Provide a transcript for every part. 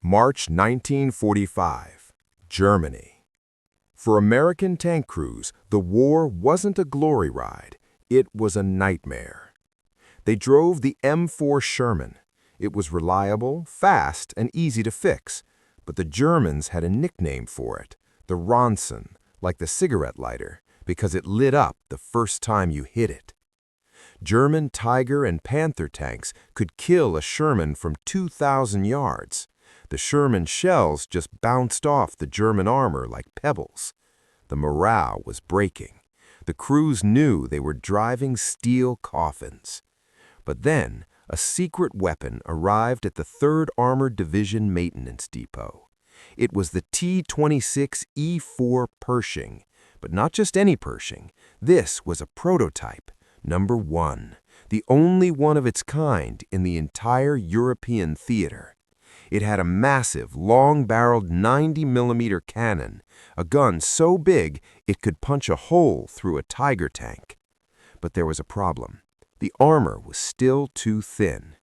March 1945, Germany. For American tank crews, the war wasn't a glory ride. It was a nightmare. They drove the M4 Sherman. It was reliable, fast, and easy to fix. But the Germans had a nickname for it, the Ronson, like the cigarette lighter, because it lit up the first time you hit it. German Tiger and Panther tanks could kill a Sherman from 2,000 yards. The Sherman shells just bounced off the German armor like pebbles. The morale was breaking. The crews knew they were driving steel coffins. But then, a secret weapon arrived at the 3rd Armored Division Maintenance Depot. It was the T26E4 Pershing, but not just any Pershing. This was a prototype, number 1, the only one of its kind in the entire European theater. It had a massive, long-barreled 90mm cannon, a gun so big it could punch a hole through a Tiger tank. But there was a problem. The armor was still too thin.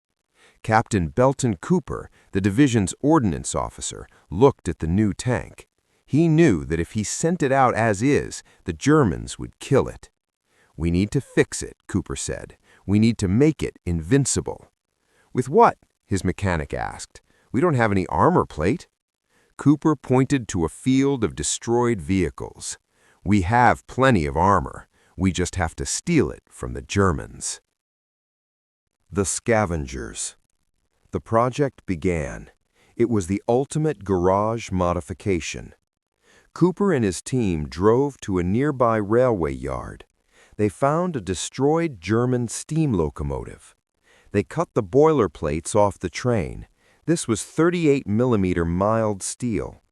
Captain Belton Cooper, the division's ordnance officer, looked at the new tank. He knew that if he sent it out as is, the Germans would kill it. "We need to fix it," Cooper said. "We need to make it invincible." "With what?" his mechanic asked. "We don't have any armor plate." Cooper pointed to a field of destroyed vehicles. "We have plenty of armor. We just have to steal it from the Germans." The Scavengers. The project began. It was the ultimate garage modification. Cooper and his team drove to a nearby railway yard. They found a destroyed German steam locomotive. They cut the boiler plates off the train. This was 38mm mild steel.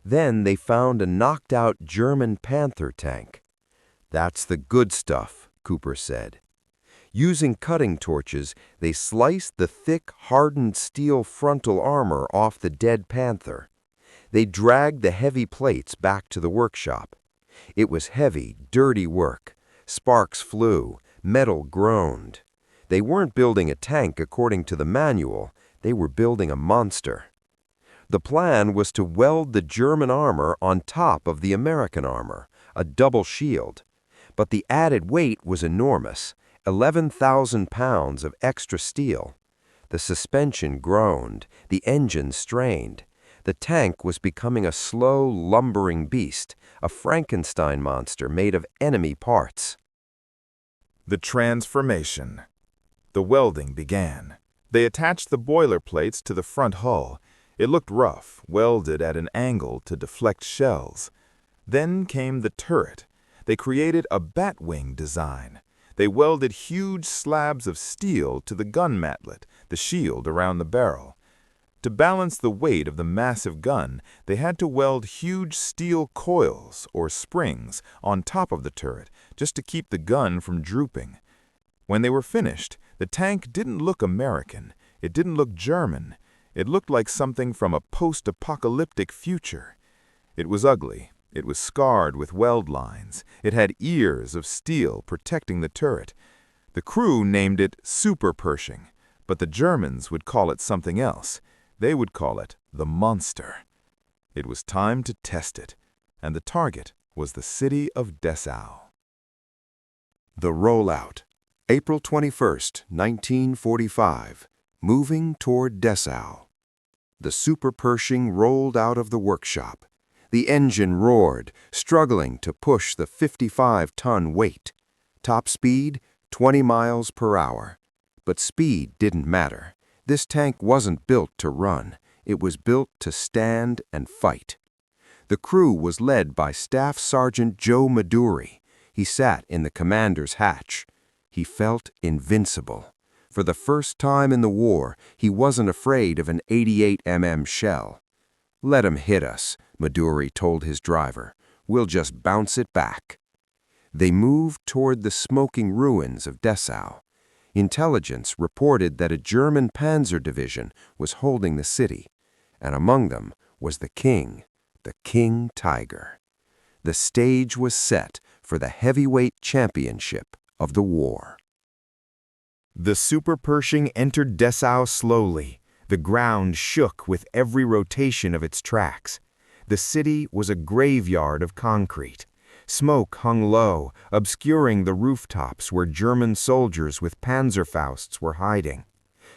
Then they found a knocked-out German Panther tank. "That's the good stuff," Cooper said. Using cutting torches, they sliced the thick, hardened steel frontal armor off the dead Panther. They dragged the heavy plates back to the workshop. It was heavy, dirty work. Sparks flew, metal groaned. They weren't building a tank according to the manual. They were building a monster. The plan was to weld the German armor on top of the American armor, a double shield. But the added weight was enormous, 11,000 pounds of extra steel. The suspension groaned, the engine strained. The tank was becoming a slow, lumbering beast, a Frankenstein monster made of enemy parts. The transformation. The welding began. They attached the boiler plates to the front hull. It looked rough, welded at an angle to deflect shells. Then came the turret. They created a bat-wing design. They welded huge slabs of steel to the gun matlet, the shield around the barrel. To balance the weight of the massive gun, they had to weld huge steel coils, or springs, on top of the turret, just to keep the gun from drooping. When they were finished, the tank didn't look American. It didn't look German. It looked like something from a post-apocalyptic future. It was ugly. It was scarred with weld lines. It had ears of steel protecting the turret. The crew named it Super Pershing, but the Germans would call it something else. They would call it the Monster. It was time to test it, and the target was the city of Dessau. The rollout. April 21, 1945. Moving toward Dessau. The Super Pershing rolled out of the workshop. The engine roared, struggling to push the 55-ton weight. Top speed, 20 miles per hour. But speed didn't matter. This tank wasn't built to run. It was built to stand and fight. The crew was led by Staff Sergeant Joe Maduri. He sat in the commander's hatch. He felt invincible. For the first time in the war, he wasn't afraid of an 88mm shell. "Let 'em hit us," Maduri told his driver. "We'll just bounce it back." They moved toward the smoking ruins of Dessau. Intelligence reported that a German Panzer division was holding the city, and among them was the King Tiger. The stage was set for the heavyweight championship of the war. The Super Pershing entered Dessau slowly. The ground shook with every rotation of its tracks. The city was a graveyard of concrete. Smoke hung low, obscuring the rooftops where German soldiers with Panzerfausts were hiding.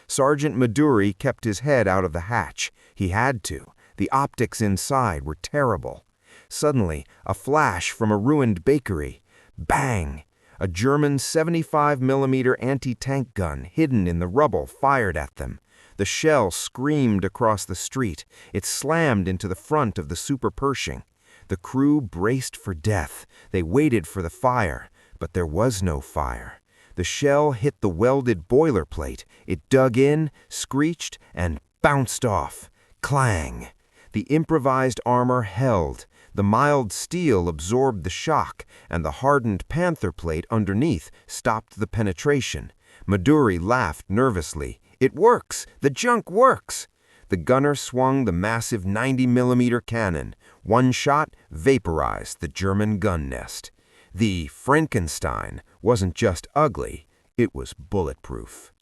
Sergeant Maduri kept his head out of the hatch. He had to. The optics inside were terrible. Suddenly, a flash from a ruined bakery. Bang! A German 75mm anti-tank gun hidden in the rubble fired at them. The shell screamed across the street. It slammed into the front of the Super Pershing. The crew braced for death. They waited for the fire, but there was no fire. The shell hit the welded boiler plate. It dug in, screeched, and bounced off. Clang! The improvised armor held. The mild steel absorbed the shock, and the hardened Panther plate underneath stopped the penetration. Maduri laughed nervously. "It works! The junk works!" The gunner swung the massive 90mm cannon. One shot vaporized the German gun nest. The Frankenstein wasn't just ugly, it was bulletproof.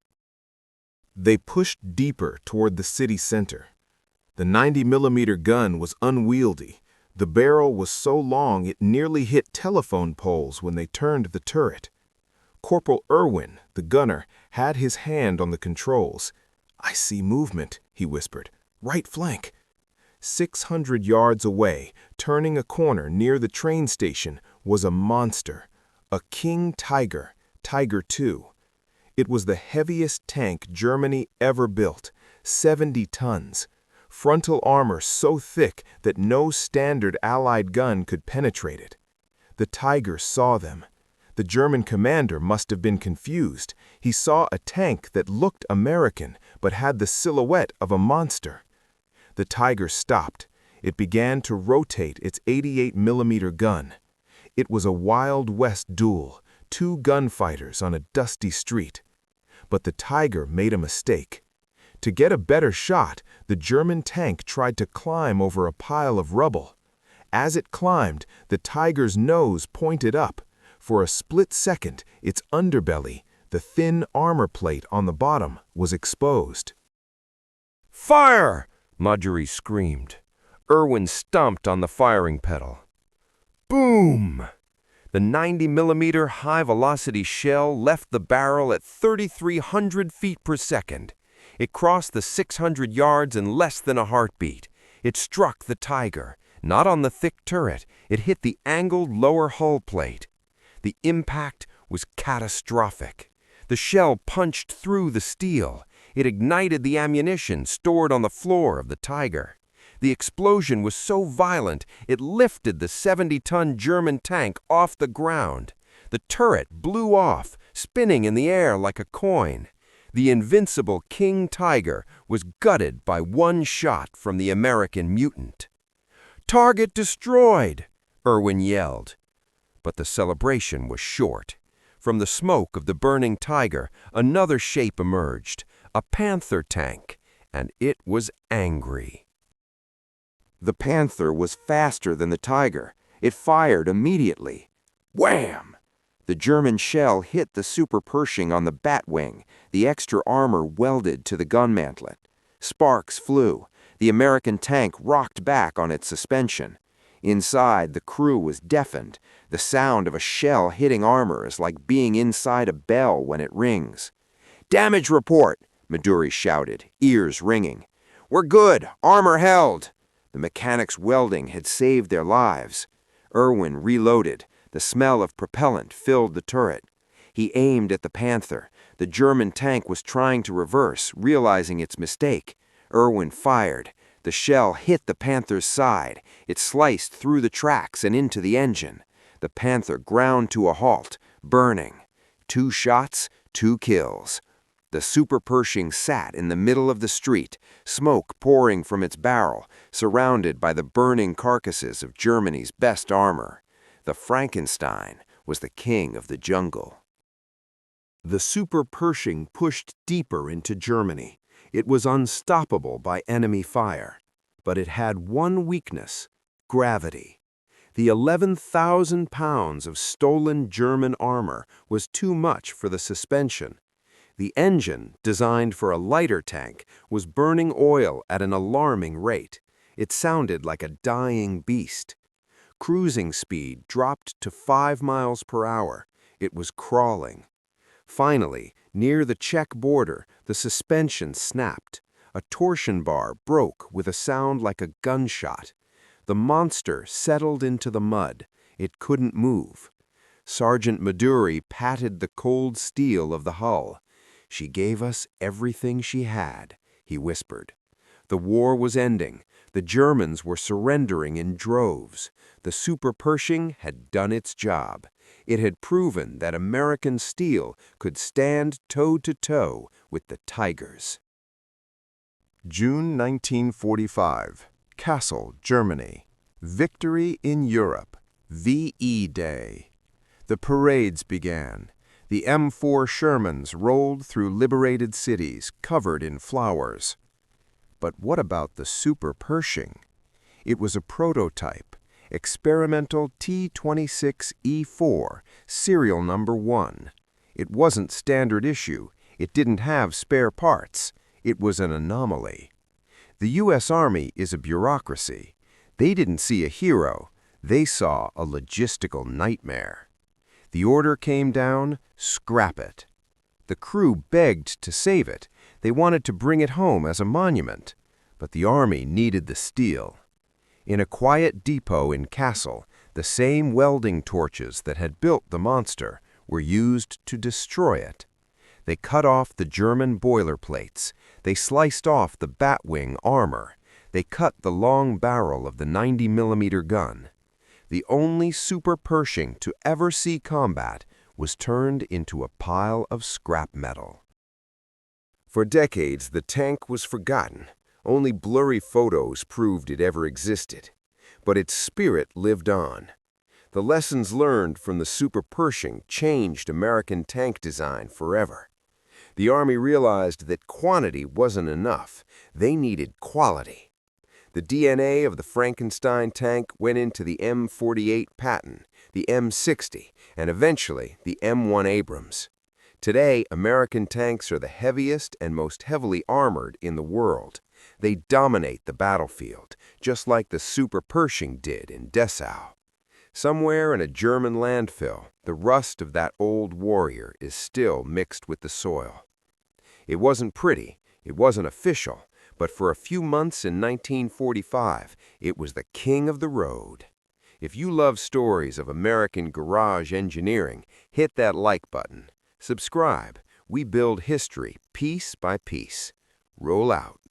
They pushed deeper toward the city center. The 90mm gun was unwieldy. The barrel was so long it nearly hit telephone poles when they turned the turret. Corporal Irwin, the gunner, had his hand on the controls. "I see movement," he whispered. "Right flank." 600 yards away, turning a corner near the train station, was a monster, a King Tiger, Tiger II. It was the heaviest tank Germany ever built, 70 tons. Frontal armor so thick that no standard Allied gun could penetrate it. The Tiger saw them. The German commander must have been confused. He saw a tank that looked American, but had the silhouette of a monster. The Tiger stopped. It began to rotate its 88mm gun. It was a Wild West duel, two gunfighters on a dusty street. But the Tiger made a mistake. To get a better shot, the German tank tried to climb over a pile of rubble. As it climbed, the Tiger's nose pointed up. For a split second, its underbelly, the thin armor plate on the bottom, was exposed. "Fire!" Maduri screamed. Irwin stomped on the firing pedal. Boom! The 90mm high-velocity shell left the barrel at 3,300 feet per second. It crossed the 600 yards in less than a heartbeat. It struck the Tiger. Not on the thick turret. It hit the angled lower hull plate. The impact was catastrophic. The shell punched through the steel. It ignited the ammunition stored on the floor of the Tiger. The explosion was so violent, it lifted the 70-ton German tank off the ground. The turret blew off, spinning in the air like a coin. The invincible King Tiger was gutted by one shot from the American mutant. "Target destroyed!" Irwin yelled. But the celebration was short. From the smoke of the burning Tiger, another shape emerged, a Panther tank, and it was angry. The Panther was faster than the Tiger. It fired immediately. Wham! The German shell hit the Super Pershing on the batwing, the extra armor welded to the gun mantlet. Sparks flew. The American tank rocked back on its suspension. Inside, the crew was deafened. The sound of a shell hitting armor is like being inside a bell when it rings. "Damage report!" Maduri shouted, ears ringing. "We're good! Armor held!" The mechanics welding had saved their lives. Irwin reloaded. The smell of propellant filled the turret. He aimed at the Panther. The German tank was trying to reverse, realizing its mistake. Irwin fired. The shell hit the Panther's side. It sliced through the tracks and into the engine. The Panther ground to a halt, burning. 2 shots, 2 kills. The Super Pershing sat in the middle of the street, smoke pouring from its barrel, surrounded by the burning carcasses of Germany's best armor. The Frankenstein was the king of the jungle. The Super Pershing pushed deeper into Germany. It was unstoppable by enemy fire. But it had one weakness: gravity. The 11,000 pounds of stolen German armor was too much for the suspension. The engine, designed for a lighter tank, was burning oil at an alarming rate. It sounded like a dying beast. Cruising speed dropped to 5 miles per hour. It was crawling. Finally, near the Czech border, the suspension snapped. A torsion bar broke with a sound like a gunshot. The monster settled into the mud. It couldn't move. Sergeant Maduri patted the cold steel of the hull. "She gave us everything she had," he whispered. The war was ending. The Germans were surrendering in droves. The Super Pershing had done its job. It had proven that American steel could stand toe-to-toe with the Tigers. June 1945, Kassel, Germany. Victory in Europe. VE Day. The parades began. The M4 Shermans rolled through liberated cities covered in flowers. But what about the Super Pershing? It was a prototype, experimental T26E4, serial number 1. It wasn't standard issue. It didn't have spare parts. It was an anomaly. The U.S. Army is a bureaucracy. They didn't see a hero. They saw a logistical nightmare. The order came down, scrap it. The crew begged to save it. They wanted to bring it home as a monument. But the Army needed the steel. In a quiet depot in Kassel, the same welding torches that had built the monster were used to destroy it. They cut off the German boiler plates. They sliced off the batwing armor. They cut the long barrel of the 90mm gun. The only Super Pershing to ever see combat was turned into a pile of scrap metal. For decades, the tank was forgotten. Only blurry photos proved it ever existed. But its spirit lived on. The lessons learned from the Super Pershing changed American tank design forever. The Army realized that quantity wasn't enough. They needed quality. The DNA of the Frankenstein tank went into the M48 Patton, the M60, and eventually the M1 Abrams. Today, American tanks are the heaviest and most heavily armored in the world. They dominate the battlefield, just like the Super Pershing did in Dessau. Somewhere in a German landfill, the rust of that old warrior is still mixed with the soil. It wasn't pretty, it wasn't official, but for a few months in 1945, it was the king of the road. If you love stories of American garage engineering, hit that like button. Subscribe. We build history piece by piece. Roll out.